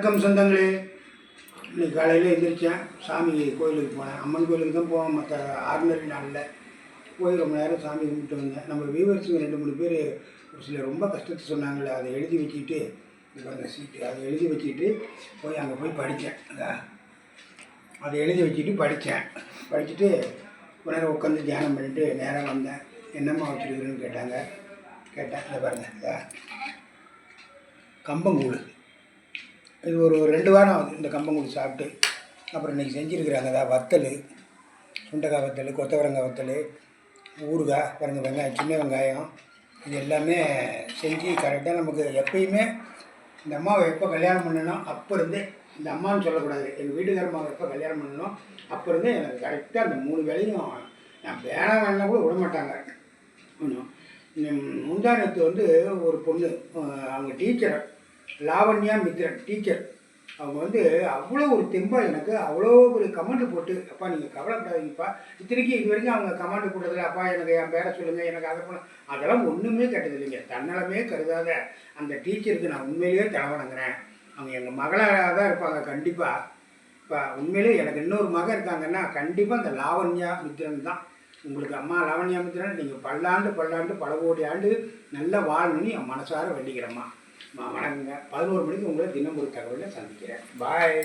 வணக்கம் சொந்தங்களே. இன்னைக்கு காலையில் எழுந்திரிச்சேன், சாமி கோயிலுக்கு போனேன். அம்மன் கோயிலுக்கு தான் போவேன், மற்ற ஆர்டினரி நாளில் போய் ரொம்ப நேரம் சாமி கும்பிட்டு வந்தேன். நம்ம வியூவர்ஸுங்க 2-3 பேர் ஒரு சில ரொம்ப கஷ்டத்தை சொன்னாங்களே, அதை எழுதி வச்சுக்கிட்டு அந்த சீட்டு அதை எழுதி வச்சுக்கிட்டு போய் அங்கே போய் படித்தேன். அதை எழுதி வச்சுட்டு படிச்சுட்டு ஒரு நேரம் உட்காந்து தியானம் பண்ணிவிட்டு நேராக வந்தேன். என்னம்மா வச்சுருக்குறேன்னு கேட்டேன். அதை பாருங்கள், கம்பங்கூழ். இது ஒரு 2 வாரம் ஆகுது இந்த கம்பங்கூழ் சாப்பிட்டு. அப்புறம் இன்றைக்கி செஞ்சுருக்குறாங்க வத்தல், சுண்டைக்காய் வத்தல், கொத்தவரங்காய் வத்தல், ஊறுகாய் பாருங்கள், வெங்காயம், சின்ன வெங்காயம், இது எல்லாமே செஞ்சு கரெக்டாக. நமக்கு எப்பயுமே இந்த அம்மாவை எப்போ கல்யாணம் பண்ணணும் அப்போ இருந்தே, இந்த அம்மான்னு சொல்லக்கூடாது, எங்கள் வீட்டுக்காரம்மாவை எப்போ கல்யாணம் பண்ணணும் அப்போ இருந்தே எனக்கு கரெக்டாக அந்த 3 வேலையும் நான் வேணாம் கூட விட மாட்டாங்க. ஒன்றும் முந்தானத்து ஒரு பொண்ணு, அவங்க டீச்சர் லாவண்யா மித்ரன் டீச்சர், அவங்க அவ்வளோ ஒரு தெம்பாக எனக்கு அவ்வளோ ஒரு கமெண்ட் போட்டு, அப்பா நீங்கள் கவலைப்படாதீங்கப்பா, இத்தனைக்கும் இது வரைக்கும் அவங்க கமெண்ட் போட்டதில்லை, அப்பா எனக்கு என் பேரை சொல்லுங்கள், எனக்கு அதை பண்ண, அதெல்லாம் ஒன்றுமே கேட்டது இல்லைங்க. தன்னலமே கருதாத அந்த டீச்சருக்கு நான் உண்மையிலேயே தலைவணங்குறேன். அவங்க எங்கள் மகளாக தான் இருப்பாங்க கண்டிப்பாக. இப்போ உண்மையிலே எனக்கு இன்னொரு மகன் இருக்காங்கன்னா கண்டிப்பாக அந்த லாவண்யா மித்ரன் தான். உங்களுக்கு அம்மா லாவண்யா மித்ரன், நீங்கள் பல்லாண்டு பல கோடி ஆண்டு நல்லா வாழணும்னு என் மனசார வேண்டிக்கிறேம்மா. வணக்கங்க. 11 மணிக்கு உங்களை தினம் ஒரு தகவலை சந்திக்கிறேன். பாய்.